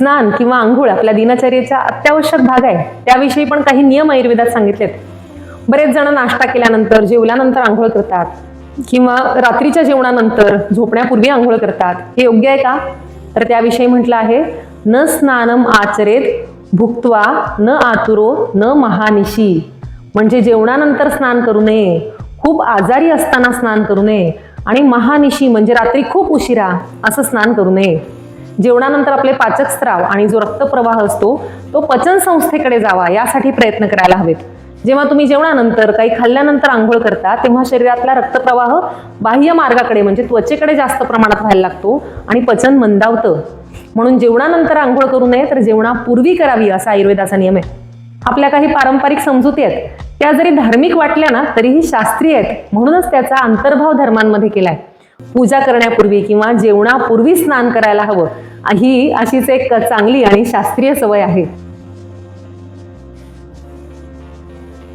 स्नान किंवा आंघोळ आपल्या दिनचर्येचा अत्यावश्यक भाग आहे, त्याविषयी पण काही नियम आयुर्वेदात सांगितलेत. बरेच जण नाश्ता केल्यानंतर, जेवल्यानंतर आंघोळ करतात किंवा रात्रीच्या जेवणानंतर झोपण्यापूर्वी आंघोळ करतात. हे योग्य आहे का? तर त्याविषयी म्हटलं आहे, न स्नानम आचरेत भुक्त्वा न आतुरो न महानिशी. म्हणजे जेवणानंतर स्नान करू नये, खूप आजारी असताना स्नान करू नये आणि महानिशी म्हणजे रात्री खूप उशिरा असं स्नान करू नये. जेवणानंतर आपले पाचक स्त्राव आणि जो रक्तप्रवाह असतो तो पचन संस्थेकडे जावा यासाठी प्रयत्न करायला हवेत. जेव्हा तुम्ही जेवणानंतर काही खाल्ल्यानंतर आंघोळ करता तेव्हा शरीरातला रक्तप्रवाह बाह्य मार्गाकडे म्हणजे त्वचेकडे जास्त प्रमाणात व्हायला लागतो आणि पचन मंदावतं. म्हणून जेवणानंतर आंघोळ करू नये, तर जेवणापूर्वी करावी असा आयुर्वेदाचा नियम आहे. आपल्या काही पारंपरिक समजुती आहेत, त्या जरी धार्मिक वाटल्या ना तरीही शास्त्रीय आहेत, म्हणूनच त्याचा अंतर्भाव धर्मांमध्ये केलाय. पूजा करण्यापूर्वी किंवा जेवणापूर्वी स्नान करायला हवं, ही अशीच एक चांगली आणि शास्त्रीय सवय आहे.